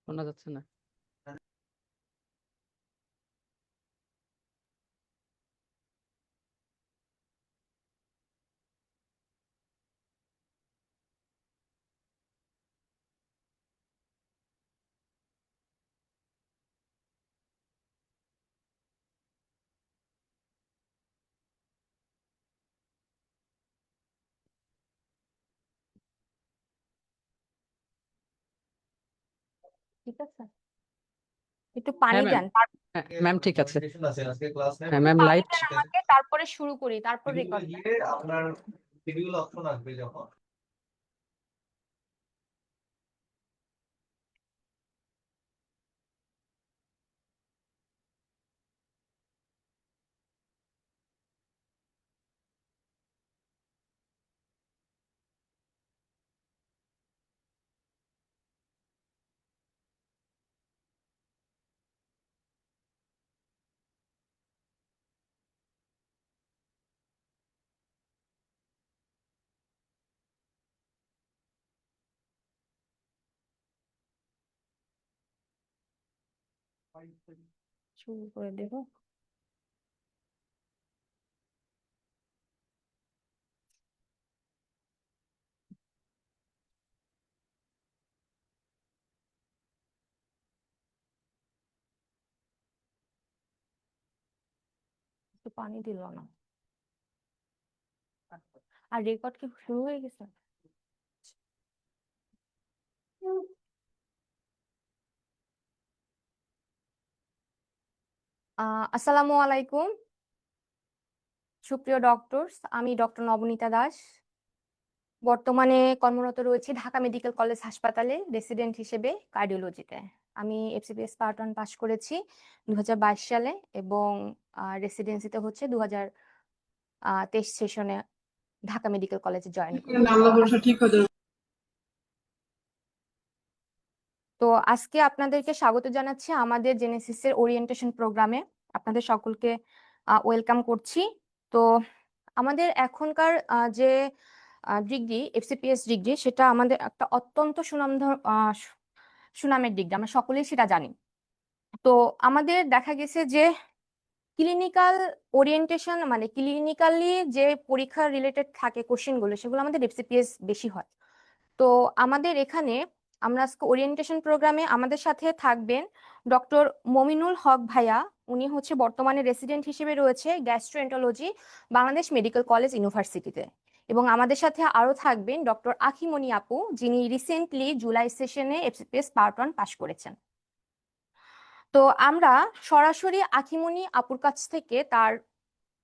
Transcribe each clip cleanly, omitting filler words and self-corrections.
শোনা যাচ্ছে না। ঠিক আছে, একটু পানি হ্যাঁ ম্যাম। দেন। হ্যাঁ ম্যাম, ঠিক আছে। হ্যাঁ ম্যাম, পানি লাইট। দেন আমাকে, তারপরে শুরু করি, তারপর রেকর্ড দেন। শুরু করে দেব। একটু পানি দিল না। আর রেকর্ড কি শুরু হয়ে গেছে? আসসালামু আলাইকুম সুপ্রিয় ডক্টরস, আমি ডক্টর নবনীতা দাস। বর্তমানে কর্মরত রয়েছি ঢাকা মেডিকেল কলেজ হাসপাতালে রেসিডেন্ট হিসেবে কার্ডিওলজিতে। আমি এফসিপিএস পার্ট 1 পাস করেছি 2022 সালে এবং রেসিডেন্সিতে হচ্ছে 2023 সেশনে ঢাকা মেডিকেল কলেজে জয়েন করি। তো আজকে আপনাদেরকে স্বাগত জানাচ্ছি আমাদের জেনেসিসের ওরিয়েন্টেশন প্রোগ্রামে। আপনাদের সকলকে ওয়েলকাম করছি। তো আমাদের এখনকার যে ডিগ্রি এফসিপিএস ডিগ্রি, সেটা আমাদের একটা অত্যন্ত সুনামের ডিগ্রি, আমরা সকলেই সেটা জানি। তো আমাদের দেখা গেছে যে ক্লিনিক্যাল ওরিয়েন্টেশন মানে ক্লিনিক্যালি যে পরীক্ষা রিলেটেড থাকে কোশ্চেনগুলো, সেগুলো আমাদের এফসিপিএস বেশি হয়। তো আমাদের এখানে আমরা আজকে ওরিয়েন্টেশন প্রোগ্রামে আমাদের সাথে থাকবেন ডক্টর মমিনুল হক ভাইয়া। উনি হচ্ছে বর্তমানে রেসিডেন্ট হিসেবে রয়েছে গ্যাস্ট্রোএন্টারোলজি বাংলাদেশ মেডিকেল কলেজ ইউনিভার্সিটিতে। এবং আমাদের সাথে আরো থাকবেন ডক্টর আখিমনি আপু, যিনি রিসেন্টলি জুলাই সেশনে এফসিপিএস পার্ট 1 পাশ করেছেন। তো আমরা সরাসরি আখিমনি আপুর কাছ থেকে তার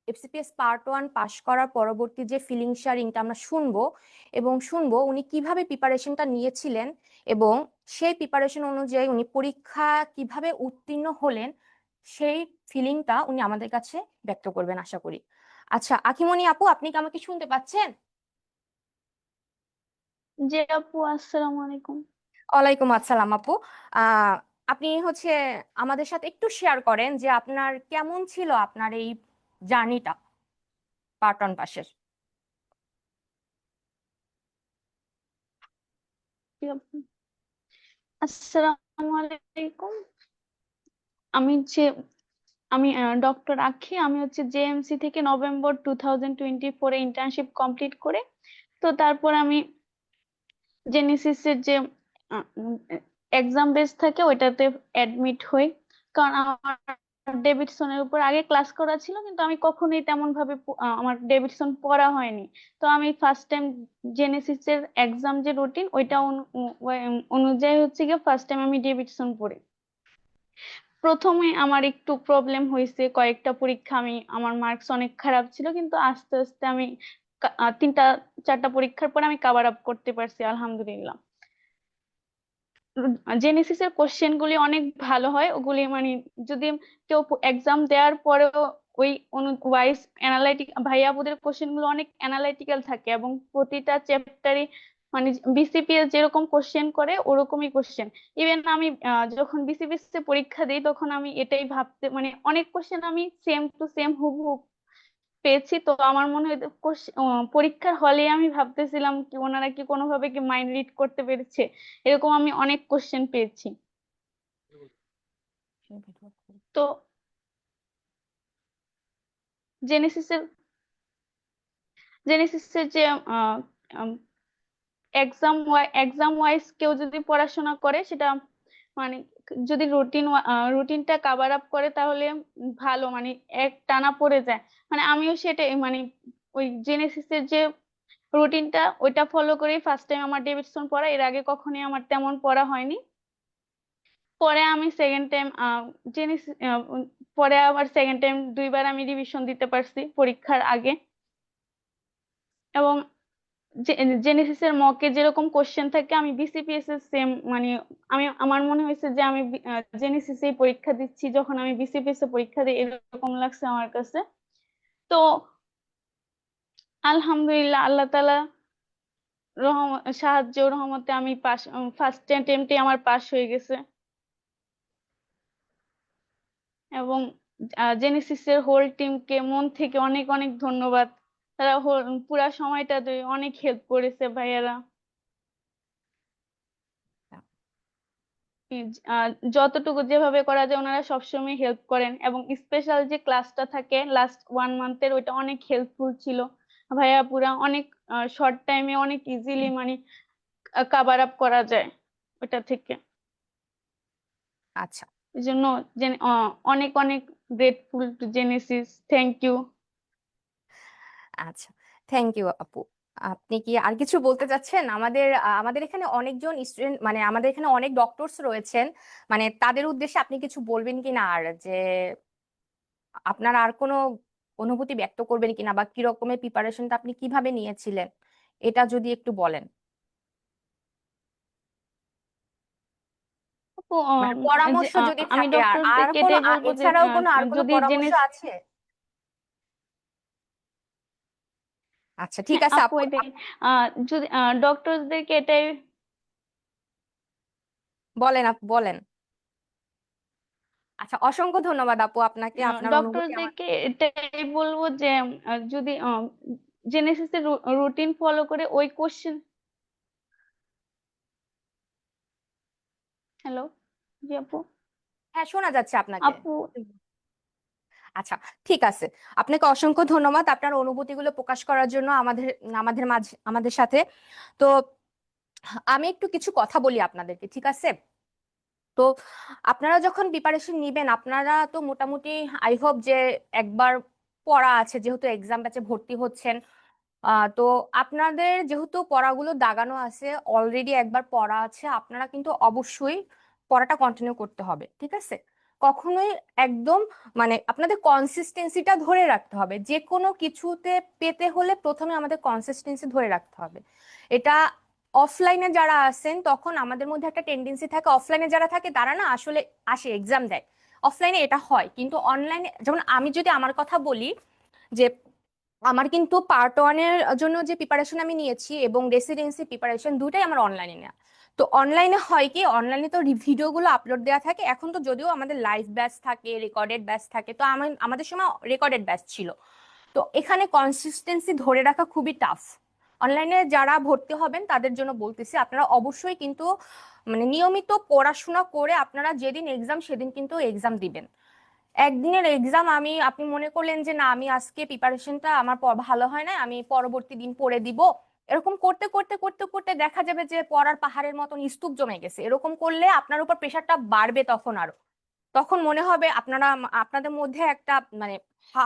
এফসিপিএস পার্ট 1 পাশ করার পরবর্তী যে ফিলিং শেয়ারিংটা আমরা শুনবো, এবং শুনবো উনি কিভাবে প্রিপারেশনটা নিয়েছিলেন এবং সেই প্রিপারেশন অনুযায়ী উনি পরীক্ষা কিভাবে উত্তীর্ণ হলেন, সেই ফিলিংটা উনি আমাদের কাছে ব্যক্ত করবেন আশা করি। আচ্ছা আখিমনি আপু, আপনি কি আমাকে শুনতে পাচ্ছেন? জি আপু, আসসালামু আলাইকুম। ওয়ালাইকুম আসসালাম আপু। আহ আপনি হচ্ছে আমাদের সাথে একটু শেয়ার করেন যে আপনার কেমন ছিল আপনার এই জার্নিটা পার্ট 1 পাশের। জি আপু, আসসালামু আলাইকুম। আমি হচ্ছে আমি ডক্টর আখি। আমি হচ্ছে জেএমসি থেকে নভেম্বর 2024-এ ইন্টার্নশিপ কমপ্লিট করে, তো তারপর আমি জেনেসিসের যে এক্সাম বেস থাকে ওইটাতে অ্যাডমিট হই। কারণ আমার ডেভিডসনের উপর আগে ক্লাস করা ছিল, কিন্তু আমি কখনোই তেমন ভাবে আমার ডেভিডসন পড়া হয়নি। তো আমি ফার্স্ট টাইম জেনেসিসের এক্সাম যে রুটিন ওইটা অনুযায়ী হচ্ছে গিয়ে ফার্স্ট টাইম আমি ডেভিডসন পড়ি। প্রথমে আমার একটু প্রবলেম হয়েছে, কয়েকটা পরীক্ষা আমার মার্কস অনেক খারাপ ছিল, কিন্তু আস্তে আস্তে আমি 3-4টা পরীক্ষার পর আমি কভার আপ করতে পারছি আলহামদুলিল্লাহ। জেনেসিসের কোশ্চেন গুলি অনেক ভালো হয়, ওগুলি মানে যদি কেউ এক্সাম দেওয়ার পরেও ওই ওয়াইজ অ্যানালাইটিক ভাইয়াবুদের কোশ্চেন গুলো অনেক অ্যানালাইটিক্যাল থাকে এবং প্রতিটা চ্যাপ্টারে মানে বিসিপিএস যেরকম কোশ্চেন করে ওরকমই কোশ্চেন। ইভেন আমি যখন বিসিপিএস এ পরীক্ষা দিই তখন আমি এটাই ভাবতে মানে অনেক কোশ্চেন আমি সেম টু সেম হুবহু পেয়েছি। তো আমার মনে হয় পরীক্ষার হলে আমি ভাবতেছিলাম কি ওনারা কি কোনোভাবে কি মাইন্ড রিড করতে পেরেছে, এরকম আমি অনেক কোশ্চেন পেয়েছি। তো জেনেসিসের জেনেসিসের যে এক্সাম ওয়াইজ কেউ যদি পড়াশোনা করে সেটা মানে যদি রুটিনটা কাভার আপ করে তাহলে ভালো, মানে এক টানা পড়ে যায়। মানে আমিও সেটাই, মানে ওই জেনেসিসের যে রুটিনটা ওইটা ফলো করেই ফার্স্ট টাইম আমার ডেভিডসন পড়া, এর আগে কখনোই আমার তেমন পড়া হয়নি। পরে আমি সেকেন্ড টাইম জেনেসিস পরে আবার সেকেন্ড টাইম 2বার আমি রিভিশন দিতে পারছি পরীক্ষার আগে। এবং জেনেসিসের মকে যেরকম কোশ্চেন থাকে আমি বিসিপিএস এর সেম, মানে আমার মনে হয়েছে যে আমি জেনেসিসে পরীক্ষা দিচ্ছি যখন আমি বিসিপিএস এ পরীক্ষা দিই, এরকম লাগছে আমার কাছে। তো আলহামদুলিল্লাহ, আল্লাহ তাআলা সাহায্য রহমতে আমি পাস, ফার্স্ট অ্যাটেম্পটে আমার পাস হয়ে গেছে। এবং জেনেসিসের হোল টিমকে মন থেকে অনেক অনেক ধন্যবাদ। তারা পুরা সময়টা অনেক হেল্প করেছে ভাইয়ারা। যতটুকু যেভাবে করা যায় ওনারা সবসময় হেল্প করেন, এবং স্পেশাল যে ক্লাসটা থাকে লাস্ট 1 মান্থের ওইটা অনেক হেল্পফুল ছিল। ভাইয়া পুরা অনেক শর্ট টাইমে অনেক ইজিলি মানে কাভার আপ করা যায় ওটা থেকে। আচ্ছা এই জন্য অনেক অনেক grateful to Genesis. Thank you. আচ্ছা, থ্যাংক ইউ আপু। আপনি কি আর কিছু বলতে চাচ্ছেন? আমাদের এখানে অনেকজন স্টুডেন্ট, মানে আমাদের এখানে অনেক ডক্টরস রয়েছেন, মানে তাদের উদ্দেশ্যে আপনি কিছু বলবেন কিনা, আর যে আপনার আর কোনো অনুভূতি ব্যক্ত করবেন কিনা, বা কি রকমের প্রিপারেশনটা আপনি কিভাবে নিয়েছিলেন, এটা যদি একটু বলেন। আপু, মানে পরামর্শ যদি আমি থাকে, আর আর ডক্টরসদেরকে কোনো এটাই বলবো যে এছাড়াও কোনো আর কোনো যদি পরামর্শ জেনে, আছে? আচ্ছা ঠিক হ্যাঁ আছে আপু আপু। এটাই, যদি ডক্টরসদেরকে এটাই, বলেন আপু বলেন। আচ্ছা, অসংখ্য ধন্যবাদ আপু আপনাকে, আপনার অনুভূতি আমার। ডক্টরসদেরকে এটাই বলবো যে যদি জেনেসিসের রুটিন ফলো করে ওই কোশ্চেন, হ্যালো, জি আপু। হ্যাঁ, শোনা যাচ্ছে আপনাকে। আপু, আচ্ছা ঠিক আছে, আপনাকে অসংখ্য ধন্যবাদ আপনার অনুভূতিগুলো প্রকাশ করার জন্য আমাদের আমাদের মাঝে আমাদের সাথে। তো আমি একটু কিছু কথা বলি আপনাদেরকে, ঠিক আছে? তো আপনারা যখন প্রিপারেশন নিবেন, আপনারা তো মোটামুটি আই হোপ যে একবার পড়া আছে, যেহেতু এক্সাম ব্যাচে ভর্তি হচ্ছেন। তো আপনাদের যেহেতু পড়াগুলো দাগানো আছে, অলরেডি একবার পড়া আছে, আপনারা কিন্তু অবশ্যই পড়াটা কন্টিনিউ করতে হবে, ঠিক আছে? কখনোই একদম, মানে আপনাদের কনসিস্টেন্সিটা ধরে রাখতে হবে। যে কোনো কিছুতে পেতে হলে প্রথমে আমাদের কনসিস্টেন্সি ধরে রাখতে হবে। এটা অফলাইনে যারা আছেন তখন আমাদের মধ্যে একটা টেন্ডেন্সি থাকে, অফলাইনে যারা থাকে তারা না আসলে আসে এক্সাম দেয়, অফলাইনে এটা হয়। কিন্তু অনলাইনে, যেমন আমি যদি আমার কথা বলি, যে আমার কিন্তু পার্ট 1-এর জন্য যে প্রিপারেশন আমি নিয়েছি এবং রেসিডেন্সি প্রিপারেশন দুটাই আমার অনলাইনে নেওয়া। তো অনলাইনে হয় কি, অনলাইনে তো ভিডিওগুলো আপলোড দেওয়া থাকে, এখন তো যদিও আমাদের লাইভ ব্যাচ থাকে, রেকর্ডেড ব্যাচ থাকে, তো আমাদের সময় রেকর্ডেড ব্যাচ ছিল। তো এখানে কনসিস্টেন্সি ধরে রাখা খুবই টাফ। অনলাইনে যারা ভর্তি হবেন তাদের জন্য বলতেছি, আপনারা অবশ্যই কিন্তু মানে নিয়মিত পড়াশোনা করে আপনারা যেদিন এক্সাম সেদিন কিন্তু এক্সাম দিবেন। একদিনের এক্সাম আপনি মনে করলেন যে না, আমি আজকে প্রিপারেশনটা আমার ভালো হয় না, আমি পরবর্তী দিন পড়ে দিব, এরকম করতে করতে করতে করতে দেখা যাবে যে পড়ার পাহাড়ের মতন স্তূপ জমে গেছে। এরকম করলে আপনার উপর প্রেশারটা বাড়বে, তখন আরো তখন মনে হবে আপনাদের মধ্যে একটা মানে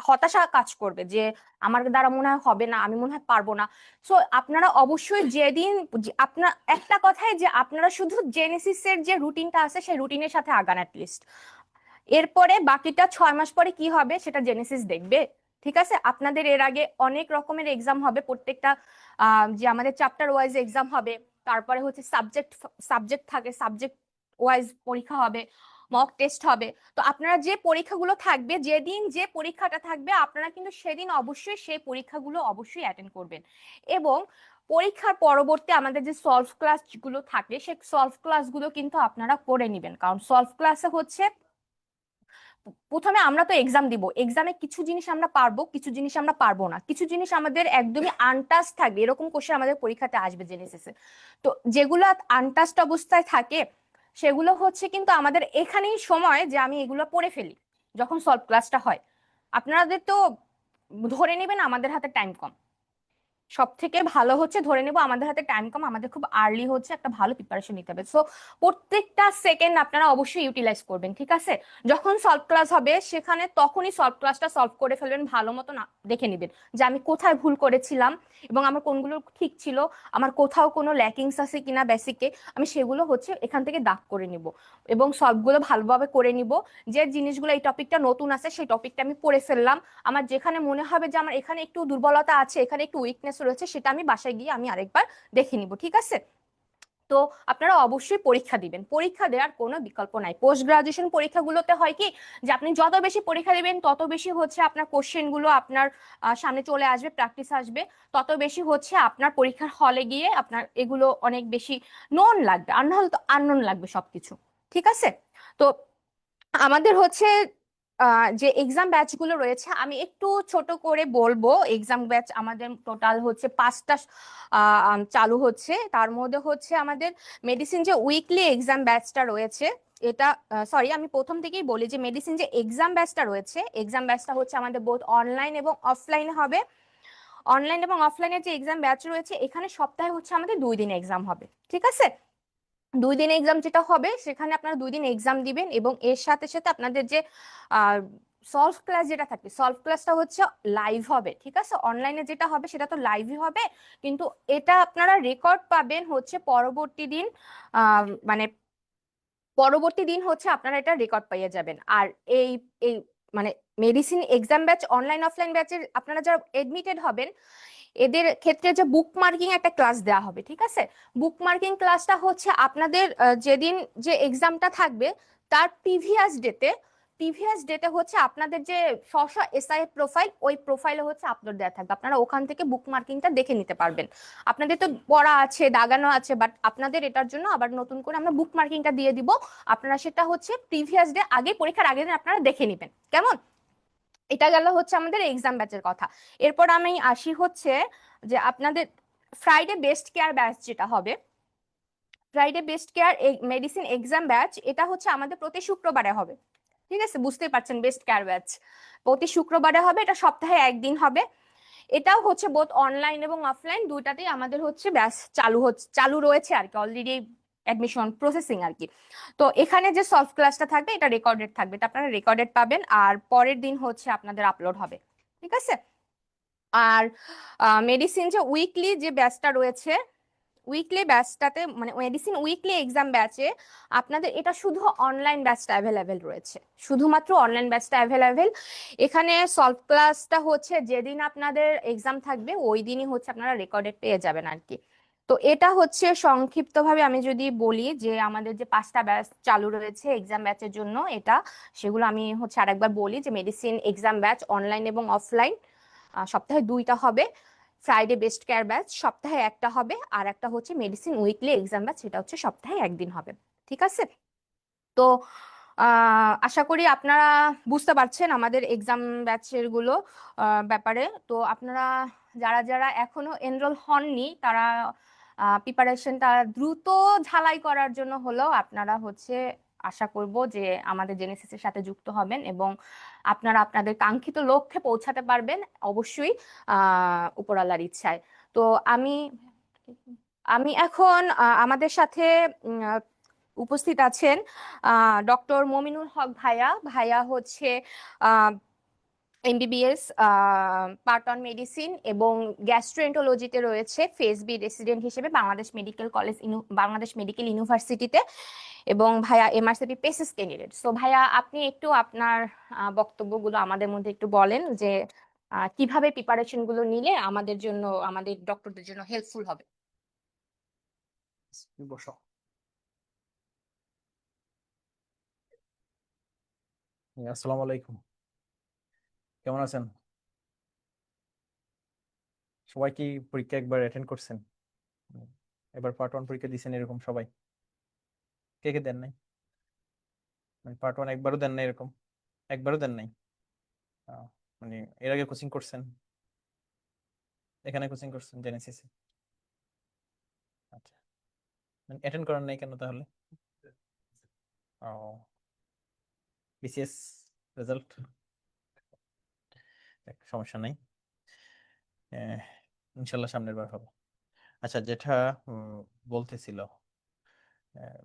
হতাশা কাজ করবে, যে আমার দ্বারা মনে হয় হবে না, আমি মনে হয় পারবো না। সো আপনারা অবশ্যই যেদিন আপনার একটা কথাই, যে আপনারা শুধু জেনেসিসের যে রুটিনটা আছে সেই রুটিনের সাথে আগান অ্যাটলিস্ট। এরপরে বাকিটা 6 মাস পরে কি হবে সেটা জেনেসিস দেখবে, ঠিক আছে? আপনাদের এর আগে অনেক রকমের এক্সাম হবে, প্রত্যেকটা যে আমাদের চ্যাপ্টার ওয়াইজ এক্সাম হবে, তারপরে হচ্ছে সাবজেক্ট সাবজেক্ট থাকে, সাবজেক্ট ওয়াইজ পরীক্ষা হবে, মক টেস্ট হবে। তো আপনারা যে পরীক্ষাগুলো থাকবে, যেদিন যে পরীক্ষাটা থাকবে, আপনারা কিন্তু সেদিন অবশ্যই সেই পরীক্ষাগুলো অবশ্যই অ্যাটেন্ড করবেন। এবং পরীক্ষার পরবর্তী আমাদের যে সলভ ক্লাসগুলো থাকে, সেই সলভ ক্লাসগুলো কিন্তু আপনারা করে নেবেন, কারণ সলভ ক্লাসে হচ্ছে প্রথমে আমরা তো এক্সাম দিব, এক্সামে কিছু জিনিস আমরা পারবো, কিছু জিনিস আমরা পারবো না, কিছু জিনিস আমাদের একদমই আনটাচ থাকবে, এরকম কোশ্চেন আমাদের পরীক্ষাতে আসবে জেনেসিসে। তো যেগুলো আনটাচড অবস্থায় থাকে সেগুলো হচ্ছে কিন্তু আমাদের এখানেই সময় যে আমি এগুলো পড়ে ফেলি যখন সলভ ক্লাসটা হয়। আপনাদের তো ধরে নেবেন আমাদের হাতে টাইম কম, সব থেকে ভালো হচ্ছে ধরে নেব আমাদের হাতে টাইম কম, আমাদের খুব আর্লি হচ্ছে একটা ভালো প্রিপারেশন নিতে হবে। সো প্রত্যেকটা সেকেন্ড আপনারা অবশ্যই ইউটিলাইজ করবেন, ঠিক আছে? যখন সলভ ক্লাস হবে সেখানে তখনই সলভ ক্লাসটা সলভ করে ফেলবেন, ভালো মতো না দেখে নেবেন যে আমি কোথায় ভুল করেছিলাম এবং আমার কোনগুলো ঠিক ছিল, আমার কোথাও কোনো ল্যাকিংস আছে কিনা বেসিকে, আমি সেগুলো হচ্ছে এখান থেকে দাগ করে নিব এবং সলভগুলো ভালোভাবে করে নিব। যে জিনিসগুলো এই টপিকটা নতুন আছে সেই টপিকটা আমি পড়ে ফেললাম, আমার যেখানে মনে হবে যে আমার এখানে একটু দুর্বলতা আছে, এখানে একটু উইকনেস রয়েছে, সেটা আমি বাসায় গিয়ে আমি আরেকবার দেখে নিব, ঠিক আছে? তো আপনারা অবশ্যই পরীক্ষা দিবেন, পরীক্ষা দেওয়ার কোনো বিকল্প নাই। পোস্ট গ্রাজুয়েশন পরীক্ষাগুলোতে হয় কি যে আপনি যত বেশি পরীক্ষা দিবেন তত বেশি হচ্ছে আপনার কোশ্চেন গুলো আপনার সামনে চলে আসবে, প্র্যাকটিস আসবে, তত বেশি হচ্ছে আপনার পরীক্ষার হলে গিয়ে আপনার এগুলো অনেক বেশি নোন লাগবে, আর না হলে তো আননোন লাগবে সবকিছু, ঠিক আছে? তো আমাদের হচ্ছে যে এক্সাম ব্যাচ গুলো রয়েছে আমি একটু ছোট করে বলবো। এক্সাম ব্যাচ আমাদের টোটাল হচ্ছে 5টা চালু হচ্ছে। তার মধ্যে হচ্ছে আমাদের মেডিসিন যে উইকলি এক্সাম ব্যাচটা রয়েছে, এটা সরি আমি প্রথম থেকেই বলি যে মেডিসিন যে এক্সাম ব্যাচটা রয়েছে, এক্সাম ব্যাচটা হচ্ছে আমাদের বোথ অনলাইন এবং অফলাইনে হবে। অনলাইন এবং অফলাইনের যে এক্সাম ব্যাচ রয়েছে এখানে সপ্তাহে হচ্ছে আমাদের 2 দিন এক্সাম হবে, ঠিক আছে? 2 দিন এক্সাম যেটা হবে সেখানে আপনারা 2 দিন এক্সাম দিবেন এবং এর সাথে সাথে আপনাদের যে সলভ ক্লাস যেটা থাকবে, সলভ ক্লাসটা হচ্ছে লাইভ হবে, ঠিক আছে? অনলাইনে যেটা হবে সেটা তো লাইভই হবে, কিন্তু এটা আপনারা রেকর্ড পাবেন হচ্ছে পরবর্তী দিন, মানে পরবর্তী দিন হচ্ছে আপনারা এটা রেকর্ড পাইয়ে যাবেন। আর এই এই মানে medicine exam batch online offline ব্যাচের আপনারা যারা এডমিটেড হবেন এদের ক্ষেত্রে যে বুক মার্কিং একটা ক্লাস দেওয়া হবে, ঠিক আছে? বুক মার্কিং ক্লাসটা হচ্ছে আপনাদের যেদিন যে এক্সামটা থাকবে তার প্রিভিয়াস ডেতে হচ্ছে আপনাদের যে স্ব এসআই প্রোফাইল, ওই প্রোফাইলে হচ্ছে আপলোড দেওয়া থাকবে, আপনারা ওখান থেকে বুক মার্কিংটা দেখে নিতে পারবেন। আপনাদের তো পড়া আছে, দাগানো আছে, বাট আপনাদের এটার জন্য আবার নতুন করে আমরা বুক মার্কিংটা দিয়ে দিব, আপনারা সেটা হচ্ছে প্রিভিয়াস ডে আগে, পরীক্ষার আগের দিন আপনারা দেখে নেবেন, কেমন? এটা গেল হচ্ছে আমাদের এক্সাম ব্যাচের কথা। এরপর আমি আসি হচ্ছে যে আপনাদের ফ্রাইডে বেস্ট কেয়ার ব্যাচ যেটা হবে, Friday best care medicine exam batch, এটা হচ্ছে আমাদের প্রতি শুক্রবারে হবে, ঠিক আছে? বুঝতেই পারছেন বেস্ট কেয়ার ব্যাচ প্রতি শুক্রবারে হবে, এটা সপ্তাহে একদিন হবে। এটাও হচ্ছে বোথ অনলাইন এবং অফলাইন দুইটাতেই আমাদের হচ্ছে ব্যাচ চালু রয়েছে আর কি, অলরেডি অ্যাডমিশন প্রসেসিং আর কি। তো এখানে যে সলভ ক্লাসটা থাকবে এটা রেকর্ডেড থাকবে, এটা আপনারা রেকর্ডেড পাবেন, আর পরের দিন হচ্ছে আপনাদের আপলোড হবে, ঠিক আছে? আর মেডিসিন যে উইকলি যে ব্যাচটা রয়েছে, উইকলি ব্যাচটাতে মানে মেডিসিন উইকলি এক্সাম ব্যাচে আপনাদের এটা শুধু অনলাইন ব্যাচটা অ্যাভেলেবেল রয়েছে, শুধুমাত্র অনলাইন ব্যাচটা অ্যাভেলেবেল। এখানে সলভ ক্লাসটা হচ্ছে যেদিন আপনাদের এক্সাম থাকবে ওই দিনই হচ্ছে আপনারা রেকর্ডেড পেয়ে যাবেন আর কি। তো এটা হচ্ছে সংক্ষিপ্তভাবে আমি যদি বলি যে আমাদের যে 5টা ব্যাচ চালু রয়েছে এক্সাম ব্যাচের জন্য, এটা সেগুলো আমি হচ্ছে আরেকবার বলি যে মেডিসিন এক্সাম ব্যাচ অনলাইন এবং অফলাইন সপ্তাহে 2টা হবে, ফ্রাইডে বেস্ট কেয়ার ব্যাচ সপ্তাহে একটা হবে, আর একটা হচ্ছে মেডিসিন উইকলি এক্সাম ব্যাচ, সেটা হচ্ছে সপ্তাহে একদিন হবে, ঠিক আছে? তো আশা করি আপনারা বুঝতে পারছেন আমাদের এক্সাম ব্যাচের গুলো ব্যাপারে। তো আপনারা যারা যারা এখনো এনরোল হননি তারা প্রিপারেশনটা দ্রুত ঝালাই করার জন্য হলেও আপনারা হচ্ছে আশা করব যে আমাদের জেনেসিস এর সাথে যুক্ত হবেন এবং আপনারা আপনাদের কাঙ্ক্ষিত লক্ষ্যে পৌঁছাতে পারবেন অবশ্যই উপরওয়ালার ইচ্ছায়। তো আমি আমি এখন আমাদের সাথে উপস্থিত আছেন ডক্টর মমিনুল হক ভাইয়া। ভাইয়া হচ্ছে এমবিবিএস পার্ট অন মেডিসিন এবং গ্যাস্ট্রোএন্টারোলজিতে রয়েছে ফেজ বি রেসিডেন্ট হিসেবে বাংলাদেশ মেডিকেল ইউনিভার্সিটিতে, এবং ভাইয়া এমআরসিপি পেসিস ক্যান্ডিডেট। সো ভাইয়া আপনি একটু আপনার বক্তব্যগুলো আমাদের মধ্যে একটু বলেন যে কিভাবে প্রিপারেশন গুলো নিলে আমাদের জন্য, আমাদের ডক্টরদের জন্য হেল্পফুল হবে। বসো। আসসালামু আলাইকুম, কেমন আছেন সবাই? কি পরীক্ষা একবার অ্যাটেন্ড করছেন? এবার পার্ট 1 পরীক্ষা দিয়েছেন এরকম সবাই? কে কে দেন নাই? মানে পার্ট 1 একবারও দেন নাই এরকম? একবারও দেন নাই? মানে এর আগে কোচিং করছেন? এখানে কোচিং করছেন জেনেসিসে? আচ্ছা, মানে অ্যাটেন্ড করেন নাই কেন তাহলে? ও বিসিএস রেজাল্ট সমস্যা নাই, ইনশাল্লাহ সামনের বার হবে। আচ্ছা, যেটা বলতেছিল আহ,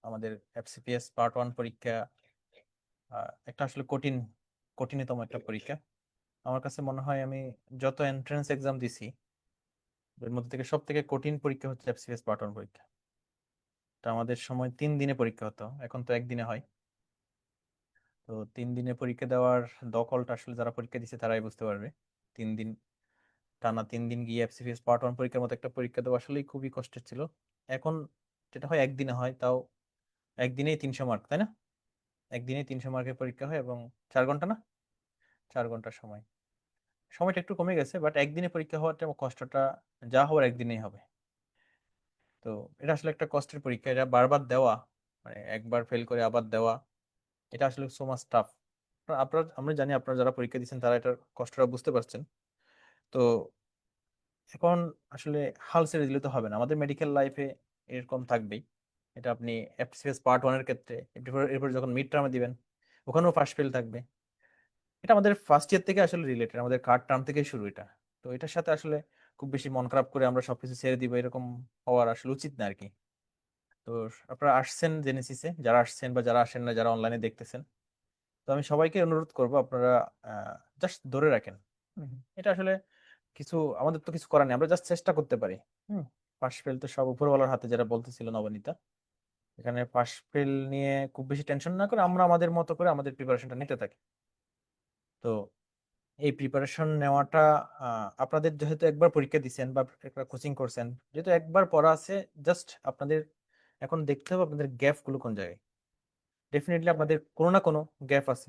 আমাদের এফসিপিএস পার্ট 1 পরীক্ষা একটা আসলে কঠিনতম একটা পরীক্ষা। আমার কাছে মনে হয় আমি যত এন্ট্রান্স এক্সাম দিছি এর মধ্যে থেকে সব থেকে কঠিন পরীক্ষা হচ্ছে এফসিপিএস পার্ট 1 পরীক্ষা। তা আমাদের সময় 3 দিনে পরীক্ষা হতো, এখন তো একদিনে হয়। তো 3 দিনে পরীক্ষা দেওয়ার দখলটা আসলে যারা পরীক্ষা দিচ্ছে তারাই বুঝতে পারবে। 3 দিন টানা 3 দিন গিয়ে এফসিপিএস পার্ট 1 পরীক্ষার মতো একটা পরীক্ষা দেওয়া আসলেই খুবই কষ্টের ছিল। এখন যেটা হয় একদিনে হয়, তাও একদিনেই 300 মার্ক, তাই না? একদিনেই 300 মার্কের পরীক্ষা হয় এবং 4 ঘন্টা না, 4 ঘন্টা সময়। সময়টা একটু কমে গেছে, বাট একদিনে পরীক্ষা হওয়াটা কষ্টটা যা হওয়ার একদিনেই হবে। তো এটা আসলে একটা কষ্টের পরীক্ষা, এটা বারবার দেওয়া, মানে একবার ফেল করে আবার দেওয়া, এটা আসলে সো মাচ টাফ। আপনার আমরা জানি আপনারা যারা পরীক্ষা দিচ্ছেন তারা এটার কষ্টটা বুঝতে পারছেন। তো এখন আসলে হাল ছেড়ে দিলে তো হবে না, আমাদের মেডিকেল লাইফে এরকম থাকবেই। এটা আপনি এফসিএস পার্ট 1 এর ক্ষেত্রে, এরপর যখন মিড টার্মে দিবেন ওখানেও পাশ ফেল থাকবে। এটা আমাদের ফার্স্ট ইয়ার থেকে আসলে রিলেটেড, আমাদের কার্ড টার্ম থেকে শুরু এটা। তো এটার সাথে আসলে খুব বেশি মন খারাপ করে আমরা সবকিছু ছেড়ে দিব এরকম হওয়ার আসলে উচিত না আর কি। তো আপনারা আসছেন জেনেসিসে, যারা আসছেন বা যারা আসেন না, যারা অনলাইনে দেখতেছেন, তো আমি সবাইকে অনুরোধ করব আপনারা জাস্ট ধরে রাখেন। এটা আসলে কিছু আমাদের তো কিছু করার নেই, আমরা জাস্ট চেষ্টা করতে পারি। হুম পাশ ফেল তো সব উপরওয়ালার হাতে, যারা বলতেছিল নবনীতা। এখানে পাশ ফেল নিয়ে খুব বেশি টেনশন না করে আমরা আমাদের মতো করে আমাদের প্রিপারেশনটা নিতে থাকি। তো এই প্রিপারেশন নেওয়াটা আপনাদের যেহেতু একবার পরীক্ষা দিচ্ছেন বা একটা কোচিং করছেন, যেহেতু একবার পড়া আছে, জাস্ট আপনাদের এখন দেখতে হবে আপনাদের গ্যাপ গুলো কোন জায়গায়। ডেফিনেটলি আপনাদের কোনো না কোনো গ্যাপ আছে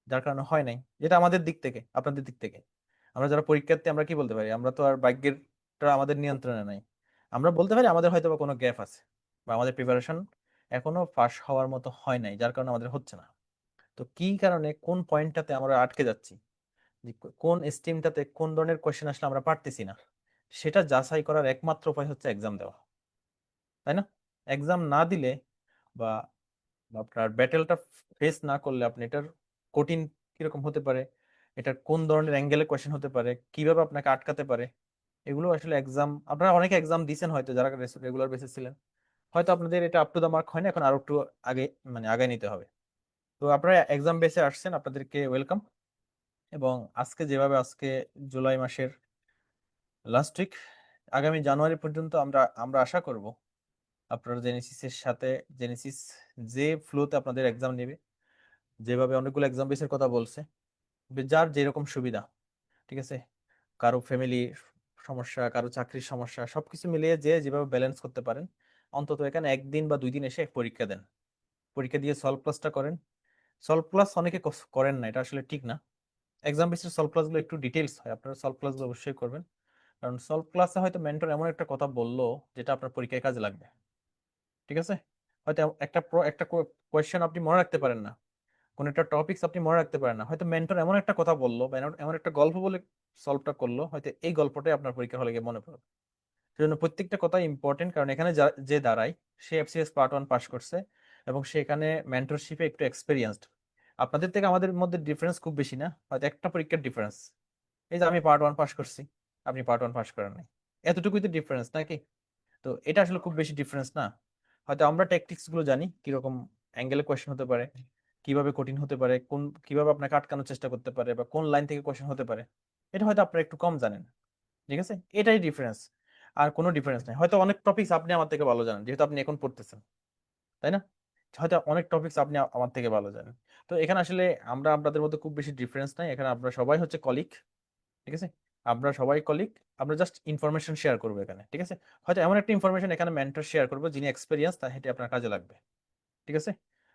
যার কারণে হয় নাই, যেটা আমাদের দিক থেকে আপনাদের দিক থেকে। আমরা যারা পরীক্ষার্থী আমরা কি বলতে পারি, আমরা তো আর ভাগ্যেরটা আমাদের নিয়ন্ত্রণে নাই। আমরা বলতে পারি আমাদের হয়তো বা কোনো গ্যাপ আছে, বা আমাদের প্রিপারেশন এখনো পাস হওয়ার মতো হয় নাই, যার কারণে আমাদের হচ্ছে না। তো কি কারণে কোন পয়েন্টটাতে আমরা আটকে যাচ্ছি, যে কোন স্ট্রিমটাতে কোন ধরনের কোয়েশ্চেন আসলে আমরা পারতেছি না, সেটা যাচাই করার একমাত্র উপায় হচ্ছে এক্সাম দেওয়া, তাই না? এক্সাম না দিলে বা আপনার ব্যাটেলটা ফেস না করলে আপনি এটার কঠিন কিরকম হতে পারে, এটার কোন ধরনের অ্যাঙ্গেলে কোয়েশ্চেন হতে পারে, কিভাবে আপনাকে আটকাতে পারে, এগুলো আসলে এক্সাম, আপনারা অনেকে এক্সাম দিয়েছেন হয়তো যারা রেগুলার বেসিস ছিলেন, হয়তো আপনাদের এটা আপ টু দা মার্ক হয় না, এখন আরো একটু আগে মানে আগে নিতে হবে। তো আপনারা এক্সাম বেসে আসছেন, আপনাদেরকে ওয়েলকাম। এবং আজকে জুলাই মাসের লাস্ট উইক, আগামী জানুয়ারি পর্যন্ত আমরা আমরা আশা করব আপনারা জেনেসিসের সাথে, জেনেসিস যে ফ্লোতে আপনাদের এক্সাম নেবে, যেভাবে অনেকগুলো এক্সাম বেসের কথা বলছে, যার যেরকম সুবিধা, ঠিক আছে, কারো ফ্যামিলি সমস্যা, কারো চাকরির সমস্যা, সবকিছু মিলিয়ে যে যেভাবে ব্যালেন্স করতে পারেন, অন্তত এখানে 1 দিন বা 2 দিন এসে পরীক্ষা দেন, পরীক্ষা দিয়ে সলভ ক্লাসটা করেন। সলভ ক্লাস অনেকে করেন না, এটা আসলে ঠিক না। এক্সাম বেসের সলভ ক্লাসগুলো একটু ডিটেলস হয়, আপনারা সলভ ক্লাসগুলো অবশ্যই করবেন। কারণ সলভ ক্লাসে হয়তো মেন্টর এমন একটা কথা বললো যেটা আপনার পরীক্ষায় কাজে লাগবে, ঠিক আছে? হয়তো একটা কোয়েশ্চেন আপনি মনে রাখতে পারেন না, কোন একটা টপিকস আপনি মনে রাখতে পারেন না, হয়তো মেন্টর এমন একটা কথা বললো বা এমন একটা গল্প বলে সলভটা করলো, হয়তো এই গল্পটাই আপনার পরীক্ষা হলে গিয়ে মনে পড়বে। সেজন্য প্রত্যেকটা কথা ইম্পর্টেন্ট, কারণ এখানে যে দাঁড়ায় সে এফসিএস পার্ট 1 পাস করছে এবং সেখানে মেন্টরশিপে একটু এক্সপেরিয়েন্সড। আপনাদের থেকে আমাদের মধ্যে ডিফারেন্স খুব বেশি না, হয়তো একটা পরীক্ষার ডিফারেন্স। এই যে আমি পার্ট 1 পাস করছি, আপনি পার্ট 1 পাস করেন নাই, এতটুকুই তো ডিফারেন্স নাকি? তো এটা আসলে খুব বেশি ডিফারেন্স না। হয়তো আমরা ট্যাকটিক্স গুলো জানি, কিরকম অ্যাঙ্গেলে কোয়েশ্চেন হতে পারে, কিভাবে কঠিন হতে পারে, কিভাবে আপনাকে আটকানোর চেষ্টা করতে পারে, বা কোন লাইন থেকে কোয়েশ্চেন হতে পারে, এটা হয়তো আপনারা একটু কম জানেন, ঠিক আছে? এটাই ডিফারেন্স, আর কোনো ডিফারেন্স নাই। হয়তো অনেক টপিকস আপনি আমার থেকে ভালো জানেন যেহেতু আপনি এখন পড়তেছেন, তাই না? হয়তো অনেক টপিকস আপনি আমার থেকে ভালো জানেন। তো এখানে আসলে আমরা আপনাদের মধ্যে খুব বেশি ডিফারেন্স নাই, এখানে আমরা সবাই হচ্ছে কলিগ, ঠিক আছে? আমরা সবাই কলিগ, আমরা জাস্ট ইনফরমেশন শেয়ার করবো এখানে, ঠিক আছে? হয়তো এমন একটা ইনফরমেশন এখানে মেন্টর শেয়ার করবো যিনি এক্সপেরিয়েন্স, তা হেঁটে আপনার কাজে লাগবে, ঠিক আছে?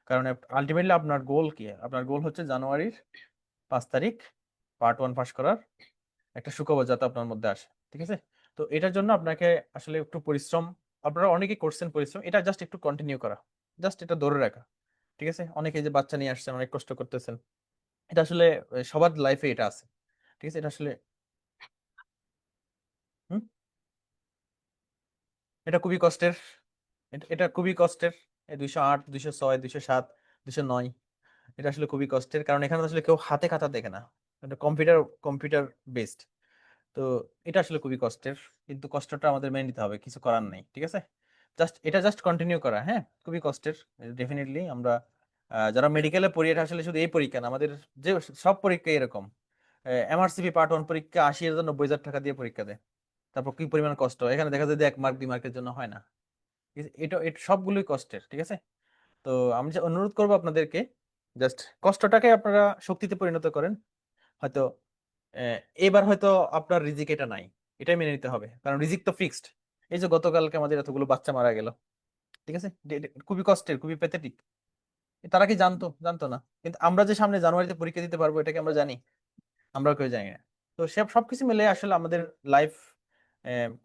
কারণ আলটিমেটলি আপনার গোল কি? আপনার গোল হচ্ছে জানুয়ারির 5 তারিখ পার্ট 1 পাস করার একটা সুখবর যাতে আপনার মধ্যে আসে, ঠিক আছে? তো এটার জন্য আপনাকে আসলে একটু পরিশ্রম, আপনারা অনেকেই করছেন পরিশ্রম, এটা জাস্ট একটু কন্টিনিউ করা, জাস্ট এটা ধরে রাখা, ঠিক আছে? অনেকে যে বাচ্চা নিয়ে আসছেন, অনেক কষ্ট করতেছেন, এটা আসলে সবার লাইফে এটা আছে, ঠিক আছে? এটা আসলে হুম এটা খুবই কষ্টের, এটা খুবই কষ্টের। এই 208, 206, 207 কিছু নয়। এটা আসলে খুবই কষ্টের, কারণ এখানে আসলে কেউ হাতে খাতা দেখে না, এটা কম্পিউটার বেসড। তো এটা আসলে খুবই কষ্টের, কিন্তু কষ্টটা আমাদের মেনে নিতে হবে, কিছু করার নেই, ঠিক আছে। জাস্ট কন্টিনিউ করা, হ্যাঁ, খুবই কষ্টের। ডেফিনেটলি আমরা যারা মেডিকেলে পড়ি, এটা আসলে শুধু এই পরীক্ষা না, আমাদের যে সব পরীক্ষা এরকম। এমআরসিপি পার্ট 1 পরীক্ষা 80,000 90,000 টাকা দিয়ে পরীক্ষা দেয়, তারপর কি পরিমাণ কষ্ট। এখানে দেখা যায় যে 1 মার্ক 2 মার্কের জন্য হয় না। এটা সবগুলোই কষ্টের, ঠিক আছে। তো আমি যে অনুরোধ করবো আপনাদেরকে, জাস্ট কষ্টটাকে আপনারা শক্তিতে পরিণত করেন। হয়তো এবার হয়তো আপনার রিজিক এটা নাই, এটাই মেনে নিতে হবে, কারণ রিজিক তো ফিক্সড। এই যে গতকালকে আমাদের এতগুলো বাচ্চা মারা গেল, ঠিক আছে, খুবই কষ্টের, খুবই প্যাথেটিক। তারা কি জানতো না, কিন্তু আমরা যে সামনে জানুয়ারিতে পরীক্ষা দিতে পারবো এটা কি আমরা জানি? আমরা কেউ জানি না। তো সবকিছু মিলে আসলে আমাদের লাইফ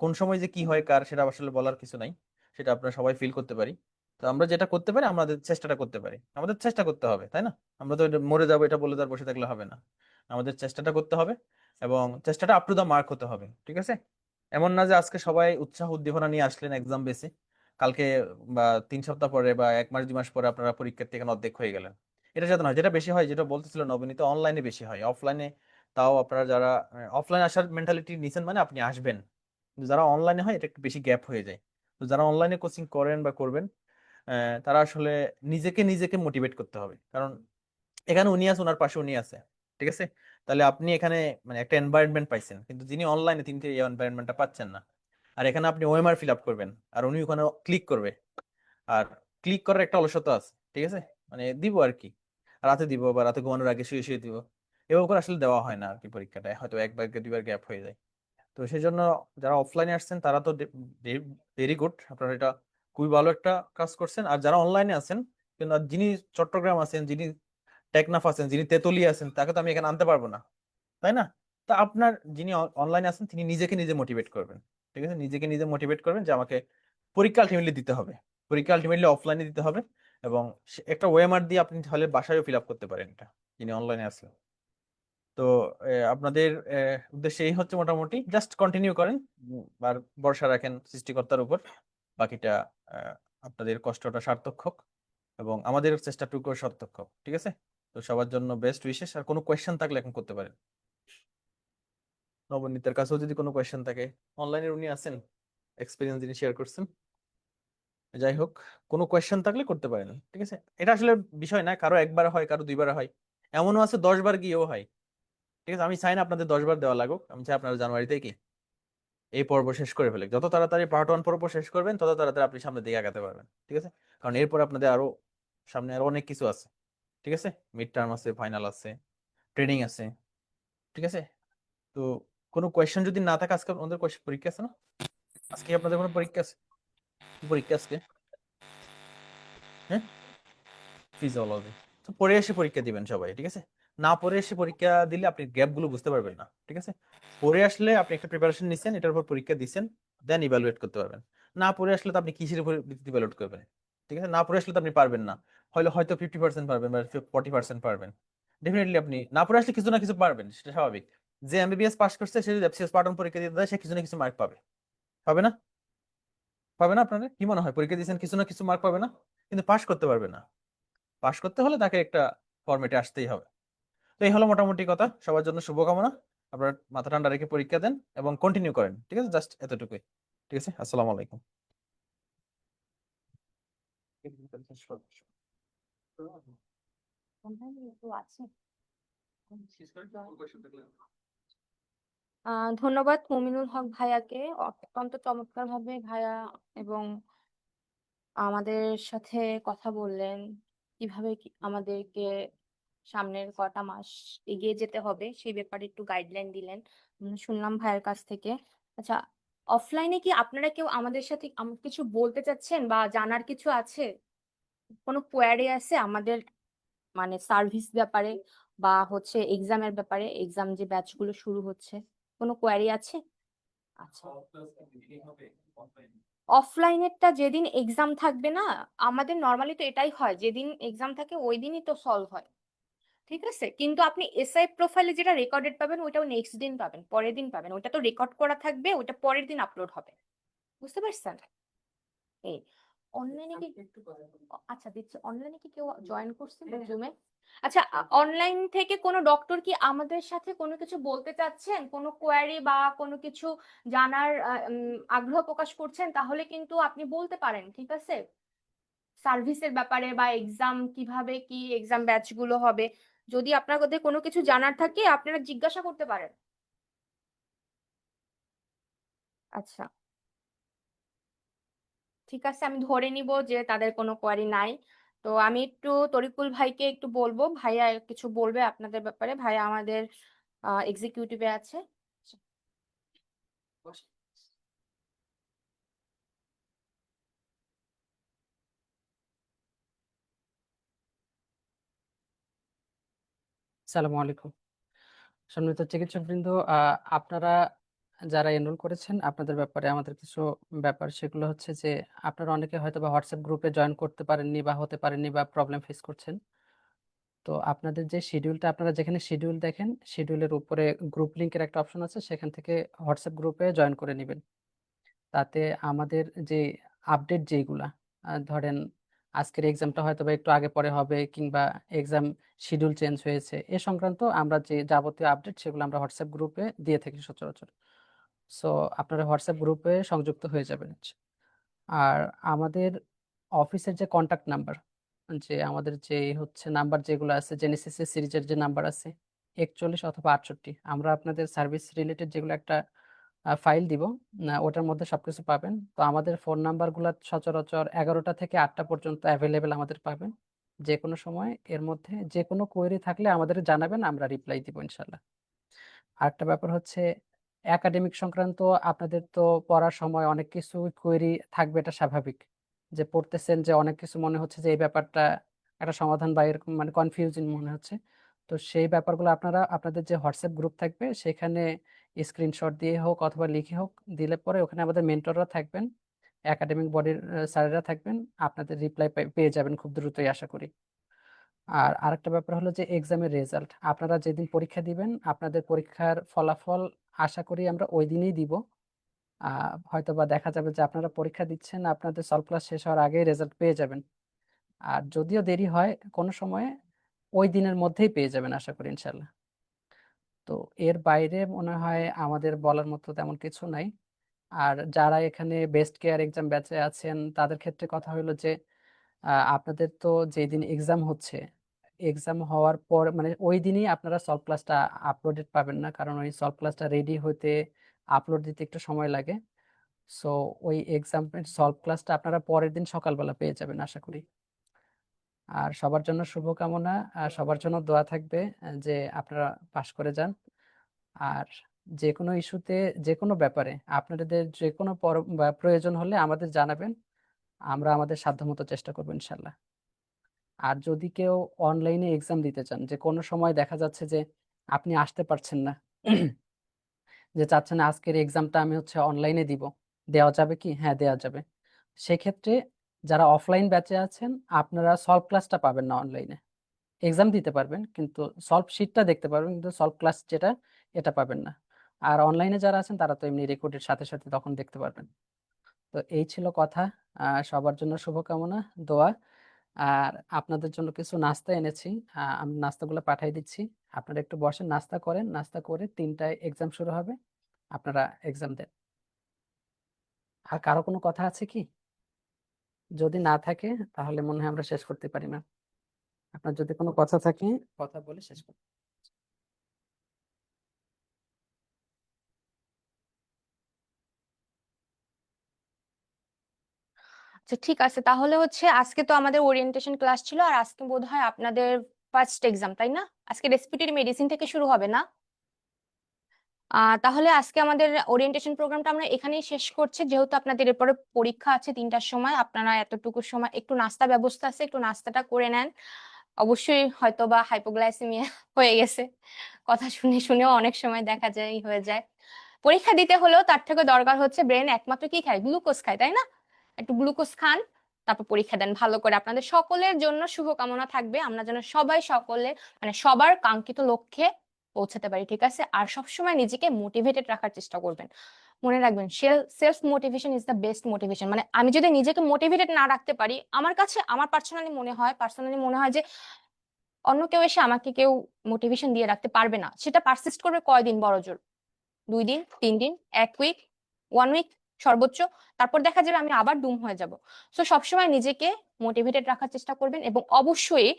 কোন সময় যে কি হয় কার, সেটা আসলে বলার কিছু নাই, সেটা আপনারা সবাই ফিল করতে পারি। তো আমরা যেটা করতে পারি, আমাদের চেষ্টাটা করতে পারি, আমাদের চেষ্টা করতে হবে, তাই না? আমরা তো মরে যাবো এটা বলে তার বসে থাকলে হবে না, আমাদের চেষ্টাটা করতে হবে, এবং চেষ্টাটা আপ টু দা মার্ক হতে হবে, ঠিক আছে। এমন না যে আজকে সবাই উৎসাহ উদ্দীপনা নিয়ে আসলেন এক্সাম বেসে, কালকে বা 3 সপ্তাহ পরে বা 1 মাস 2 মাস পরে আপনারা পরীক্ষার থেকে অর্ধেক হয়ে গেলেন। এটা যাতে নয়। যেটা বেশি হয়, যেটা বলতেছিল নবনীত, অনলাইনে বেশি হয়। অফলাইনে তাও আপনারা যারা অফলাইন আসার মেন্টালিটি নিছেন মানে আপনি আসবেন, কিন্তু যারা অনলাইনে হয় এটা একটু বেশি গ্যাপ হয়ে যায়। তো যারা অনলাইনে কোচিং করেন বা করবেন, তারা আসলে নিজেকে মোটিভেট করতে হবে, কারণ এখানে উনি আছে, ওনার পাশে উনি আছে, ঠিক আছে। তাহলে আপনি এখানে মানে একটা এনভায়রনমেন্ট পাইছেন, কিন্তু যিনি অনলাইনে তিনি তো এই এনভায়রনমেন্টটা পাচ্ছেন না। আর এখানে আপনি ওএমআর ফিল আপ করবেন, আর উনি ওখানে ক্লিক করবে, আর ক্লিক করার একটা অলসতা আছে, ঠিক আছে। মানে দিব আর কি, রাতে দিব বা রাতে ঘুমানোর আগে শুয়ে শুয়ে দিব, এভাবে করে আসলে দেওয়া হয় না আর কি। পরীক্ষাটা হয়তো 1 বার 2 বার গ্যাপ হয়ে যায়। তো সেই জন্য যারা অফলাইনে আসছেন তারা তো ভেরি গুড, আপনারা এটা খুবই ভালো একটা কাজ করছেন। আর যারা অনলাইনে আছেন, কিন্তু আর যিনি চট্টগ্রাম আছেন, যিনি টেকনাফ আছেন, যিনি তেতুলিয়া আছেন, তাকে তো আমি এখানে আনতে পারবো না, তাই না? তা আপনার যিনি অনলাইনে আছেন তিনি নিজেকে নিজে মোটিভেট করবেন, ঠিক আছে। নিজেকে নিজে মোটিভেট করবেন যে আমাকে পরীক্ষা আলটিমেটলি দিতে হবে, পরীক্ষা আলটিমেটলি অফলাইনে দিতে হবে, এবং একটা ওএমআর দিয়ে আপনি তাহলে বাসায়ও ফিল আপ করতে পারেন এটা, যিনি অনলাইনে আছেন। তো আপনাদের উদ্দেশ্যে এই হচ্ছে মোটামুটি, জাস্ট কন্টিনিউ করেন, আর ভরসা রাখেন সৃষ্টিকর্তার উপর। বাকিটা আহ, আপনাদের কষ্টটা সার্থক হোক, এবং আমাদের চেষ্টাটুকু সার্থক হোক, ঠিক আছে। তো সবার জন্য বেস্ট উইশেস। আর কোনো কোয়েশ্চেন থাকলে এখন করতে পারেন। নবনীতের কাছেও যদি কোনো কোয়েশ্চেন থাকে, অনলাইনে উনি আছেন, এক্সপিরিয়েন্স যিনি শেয়ার করছেন। যাই হোক, কোনো কোয়েশ্চেন থাকলে করতে পারেন, ঠিক আছে। এটা আসলে বিষয় না, কারো 1 বার হয়, কারো 2 বার হয়, এমনও আছে 10 বার গিয়েও হয়, ঠিক আছে। আমি চাই না আপনাদের 10 বার দেওয়া লাগুক, আমি চাই আপনারা জানুয়ারিতে কি এই পর্ব শেষ করে ফেলে। যত তাড়াতাড়ি পার্ট 1 পর্ব শেষ করবেন, তত তাড়াতাড়ি আপনি সামনের দিকে আগাতে পারবেন, ঠিক আছে। কারণ এরপর আপনাদের আরো সামনে আরো অনেক কিছু আছে, ঠিক আছে। মিড টার্ম আছে, ফাইনাল আছে, ট্রেনিং আছে, ঠিক আছে। তো কোনো কোয়েশ্চেন যদি না থাকে, আজকে আমাদের পরীক্ষা আছে না? আজকে আপনাদের কোনো পরীক্ষা আছে? কি পরীক্ষা আজকে? হ্যাঁ, ফিজিওলজি। তো পড়ে এসে পরীক্ষা দিবেন সবাই, ঠিক আছে। না পড়ে এসে পরীক্ষা দিলে আপনি গ্যাপ গুলো বুঝতে পারবেন না, ঠিক আছে। পড়ে আসলে আপনি একটা প্রিপারেশন নিছেন, এটার উপর পরীক্ষা দিচ্ছেন, দেন ইভালুয়েট করতে পারবেন। না পড়ে আসলে তো আপনি কিসের উপর ইভালুয়েট করবেন, ঠিক আছে। না পড়ে আসলে তো আপনি পারবেন না, হয়তো 50% পারবেন বা 40% পারবেন। ডেফিনেটলি আপনি না পড়ে আসলে কিছু না কিছু পারবেন, সেটা স্বাভাবিক। যে এমবিবিএস পাস করছে, সে যদি এফসিএস পার্ট 1 পরীক্ষা দিতে দেয়, সে কিছু না কিছু মার্ক পাবে, পাবে না? পাবে না? আপনাদের কি মনে হয় পরীক্ষা দিয়েছেন, কিছু না কিছু মার্ক পাবে না? কিন্তু পাস করতে পারবে না। পাস করতে হলে তাকে একটা ফরম্যাটে আসতেই হবে। তো এই হলো মোটামুটি কথা। সবার জন্য শুভকামনা। আপনারা মাথা ঠান্ডা রেখে পরীক্ষা দেন এবং কন্টিনিউ করেন, ঠিক আছে। জাস্ট এতটুকুই, ঠিক আছে। আসসালামু আলাইকুম। ধন্যবাদ মুমিনুল হক ভাইয়াকে, অত্যন্ত চমৎকার ভাবে ভাইয়া এবং আমাদের সাথে কথা বললেন, কিভাবে আমাদেরকে সামনের কটা মাস এগিয়ে যেতে হবে সেই ব্যাপারে একটু গাইডলাইন দিলেন, শুনলাম ভাইয়ের কাছ থেকে। আচ্ছা, অফলাইনে কি আপনারা কেউ আমাদের সাথে কিছু বলতে চাচ্ছেন বা জানার কিছু আছে? কোনো কোয়ারি আছে আমাদের মানে সার্ভিস ব্যাপারে বা হচ্ছে এক্সামের ব্যাপারে, এক্সাম যে ব্যাচগুলো শুরু হচ্ছে, কোনো কোয়ারি আছে? আচ্ছা, অফলাইনেরটা যেদিন এক্সাম থাকবে না, আমাদের নর্মালি তো এটাই হয়, যেদিন এক্সাম থাকে ওই দিনই তো সলভ হয়, ঠিক আছে। কিন্তু আপনি এসআই প্রোফাইলে যেটা রেকর্ডেড পাবেন ওইটাও নেক্সট দিন পাবেন, পরের দিন পাবেন, ওইটা তো রেকর্ড করা থাকবে, ওইটা পরের দিন আপলোড হবে, বুঝতে পারছেন? এই অনলাইনে কি আচ্ছা দিচ্ছি, অনলাইনে কি কেউ জয়েন করছে জুমে? আচ্ছা, অনলাইন থেকে কোনো ডক্টর কি আমাদের সাথে কোনো কিছু বলতে চাচ্ছেন, কোনো কোয়ারি বা কোনো কিছু জানার আগ্রহ প্রকাশ করছেন, তাহলে কিন্তু আপনি বলতে পারেন, ঠিক আছে? সার্ভিসের ব্যাপারে বা এক্সাম কিভাবে কি এক্সাম ব্যাচ গুলো হবে, যদি আপনাদের কোনো কিছু জানার থাকে আপনারা জিজ্ঞাসা করতে পারেন। আচ্ছা, ঠিক আছে, আমি ধরে নিব যে তাদের কোনো কোয়ারি নাই। তো আমি একটু তরিকুল ভাইকে একটু বলবো, ভাইয়া কিছু বলবে আপনাদের ব্যাপারে, ভাইয়া আমাদের এক্সিকিউটিভে আছে। আসসালামু আলাইকুম। সম্মানিত চিকিৎসকবৃন্দ, আপনারা যারা এনরোল করেছেন আপনাদের ব্যাপারে আমাদের কিছু ব্যাপার, সেগুলো হচ্ছে যে আপনারা অনেকে হয়তো বা হোয়াটসঅ্যাপ গ্রুপে জয়েন করতে পারেননি বা হতে পারেননি বা প্রবলেম ফেস করছেন। তো আপনাদের যে শিডিউলটা, আপনারা যেখানে শিডিউল দেখেন শিডিউলের উপরে গ্রুপ লিংকের একটা অপশন আছে, সেখান থেকে হোয়াটসঅ্যাপ গ্রুপে জয়েন করে নেবেন। তাতে আমাদের যে আপডেট যেইগুলা, ধরেন আজকের এক্সামটা হয়তো বা একটু আগে পরে হবে কিংবা এক্সাম শিডিউল চেঞ্জ হয়েছে, এ সংক্রান্ত আমরা যে যাবতীয় আপডেট সেগুলো আমরা হোয়াটসঅ্যাপ গ্রুপে দিয়ে থাকি সচরাচর। সো আপনারা হোয়াটসঅ্যাপ গ্রুপে সংযুক্ত হয়ে যাবেন। আর আমাদের অফিসের যে কন্টাক্ট নাম্বার, যে আমাদের যে হচ্ছে নাম্বার যেগুলো আছে, জেনেসিস সিরিজের যে নাম্বার আছে 41 অথবা 68, আমরা আপনাদের সার্ভিস রিলেটেড যেগুলো একটা ফাইল দিব, ওটার মধ্যে সবকিছু পাবেন। তো আমাদের ফোন নাম্বারগুলো সচরাচর 11টা থেকে 8টা পর্যন্ত অ্যাভেলেবেল আমাদের পাবেন। যে কোনো সময় এর মধ্যে যে কোনো কোয়েরি থাকলে আমাদের জানাবেন, আমরা রিপ্লাই দিব ইনশাল্লাহ। আরেকটা ব্যাপার হচ্ছে একাডেমিক সংক্রান্ত, আপনাদের তো পড়ার সময় অনেক কিছু কোয়েরি থাকবে, এটা স্বাভাবিক। যে পড়তেছেন যে অনেক কিছু মনে হচ্ছে যে এই ব্যাপারটা একটা সমাধান বা এরকম মানে কনফিউজিং মনে হচ্ছে। তো সেই ব্যাপারগুলো আপনারা আপনাদের যে হোয়াটসঅ্যাপ গ্রুপ থাকবে সেখানে স্ক্রিনশট দিয়ে হোক অথবা লিখে হোক দিলে পরে ওখানে আমাদের মেন্টররা থাকবেন, একাডেমিক বডির স্যারেরা থাকবেন, আপনাদের রিপ্লাই পেয়ে যাবেন খুব দ্রুতই আশা করি। আর আরেকটা ব্যাপার হলো যে এক্সামের রেজাল্ট, আপনারা যেদিন পরীক্ষা দিবেন আপনাদের পরীক্ষার ফলাফল আশা করি আমরা ওই দিনই দিব। হয়তো বা দেখা যাবে যে আপনারা পরীক্ষা দিচ্ছেন, আপনাদের সলভ ক্লাস শেষ হওয়ার আগেই রেজাল্ট পেয়ে যাবেন। আর যদিও দেরি হয় কোনো সময়ে, ওই দিনের মধ্যেই পেয়ে যাবেন আশা করি ইনশাল্লাহ। তো এর বাইরে মনে হয় আমাদের বলার মতো তেমন কিছু নাই। আর যারা এখানে বেস্ট কেয়ার এক্সাম ব্যাচে আছেন তাদের ক্ষেত্রে কথা হলো যে আপনাদের তো যেদিন এক্সাম হচ্ছে, এক্সাম হওয়ার পর মানে ওই দিনই আপনারা সলভ ক্লাসটা আপলোডেড পাবেন না, কারণ ওই সলভ ক্লাসটা রেডি হতে আপলোড দিতে একটু সময় লাগে। সো ওই এক্সাম সলভ ক্লাসটা আপনারা পরের দিন সকালবেলা পেয়ে যাবেন আশা করি। আর সবার জন্য শুভকামনা, আর সবার জন্য দোয়া থাকবে যে আপনারা পাশ করে যান। আর যে কোনো ইস্যুতে, যে কোনো ব্যাপারে আপনাদের যে কোনো বা প্রয়োজন হলে আমাদের জানাবেন, আমরা আমাদের সাধ্যমতো চেষ্টা করবো ইনশাল্লাহ। আর যদি কেউ অনলাইনে এক্সাম দিতে চান, যে কোনো সময় দেখা যাচ্ছে যে আপনি আসতে পারছেন না, যে চাচ্ছেন আজকের এক্সামটা আমি হচ্ছে অনলাইনে দিব, দেওয়া যাবে কি? হ্যাঁ, দেওয়া যাবে। সেক্ষেত্রে যারা অফলাইন ব্যাচে আছেন আপনারা সলভ ক্লাসটা পাবেন না অনলাইনে, এক্সাম দিতে পারবেন কিন্তু সলভ শিটটা দেখতে পারবেন কিন্তু সলভ ক্লাস যেটা, এটা পাবেন না। আর অনলাইনে যারা আছেন তারা তো এমনি রেকর্ডের সাথে সাথে তখন দেখতে পারবেন। তো এই ছিল কথা। সবার জন্য শুভকামনা, দোয়া। আর আপনাদের জন্য কিছু নাস্তা এনেছি, আমি নাস্তাগুলো পাঠিয়ে দিচ্ছি। আপনারা একটু বসেন, নাস্তা করেন, নাস্তা করে 3টায় এক্সাম শুরু হবে, আপনারা এক্সাম দেন। আর কারো কোনো কথা আছে কি? যদি না থাকে তাহলে মনে হয় আমরা শেষ করতে পারি না। আপনার যদি কোনো কথা থাকে কথা বলে শেষ করুন। আচ্ছা ঠিক আছে, তাহলে হচ্ছে আজকে তো আমাদের ওরিয়েন্টেশন ক্লাস ছিল, আর আজকে বোধহয় আপনাদের ফার্স্ট এক্সাম, তাই না? আজকে রেসপিরেটরি মেডিসিন থেকে শুরু হবে না? তাহলে আজকে আমাদের ওরিয়েন্টেশন প্রোগ্রামটা আমরা এখানেই শেষ করছি, যেহেতু আপনাদের এরপরে পরীক্ষা আছে 3টার সময়। আপনারা এতটুকু সময় একটু নাস্তা ব্যবস্থা আছে, একটু নাস্তাটা করে নেন। অবশ্যই হয়তো বা হাইপোগ্লাইসেমিয়া হয়ে গেছে, কথা শুনে শুনেও অনেক সময় দেখা যায় হয়ে যায়। পরীক্ষা দিতে হলেও তার থেকে দরকার হচ্ছে ব্রেন একমাত্র কি খায়? গ্লুকোজ খায়, তাই না? একটু গ্লুকোজ খান, তারপর পরীক্ষা দেন ভালো করে। আপনাদের সকলের জন্য শুভকামনা থাকবে, আমরা যেন সবাই সকলে মানে সবার কাঙ্ক্ষিত লক্ষ্যে পৌঁছাতে পারি, ঠিক আছে? আর সবসময় নিজেকে মোটিভেটেড রাখার চেষ্টা করবেন। মনে রাখবেন, self motivation is the best motivation. মানে আমি যদি নিজেকে মোটিভেটেড না রাখতে পারি, আমার পার্সোনালি মনে হয় যে অন্য কেউ এসে আমাকে কেউ মোটিভেশন দিয়ে রাখতে পারবে না। সেটা পারসিস্ট করবে কয়দিন, বড় জোর 2 দিন, 3 দিন, 1 উইক, 1 উইক সর্বোচ্চ, তারপর দেখা যাবে আমি আবার ডুম হয়ে যাব। সো সবসময় নিজেকে মোটিভেটেড রাখার চেষ্টা করবেন, এবং অবশ্যই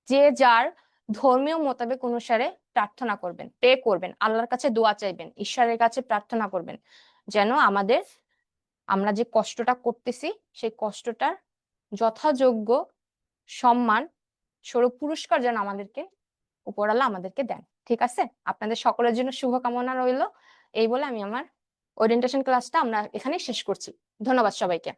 যে যার ধর্মীয় মোতাবেক অনুসারে প্রার্থনা করবেন, প্রে করবেন, আল্লাহর কাছে দোয়া চাইবেন, ঈশ্বরের কাছে প্রার্থনা করবেন, যেন আমরা যে কষ্টটা করতেছি সেই কষ্টটার যথাযোগ্য সম্মান স্বরূপ পুরস্কার যেন উপরওয়ালা আমাদেরকে দেন। ঠিক আছে? আপনাদের সকলের জন্য শুভকামনা রইল। এই বলে আমি আমার ওরিয়েন্টেশন ক্লাসটা আমরা এখানে শেষ করছি। ধন্যবাদ সবাইকে।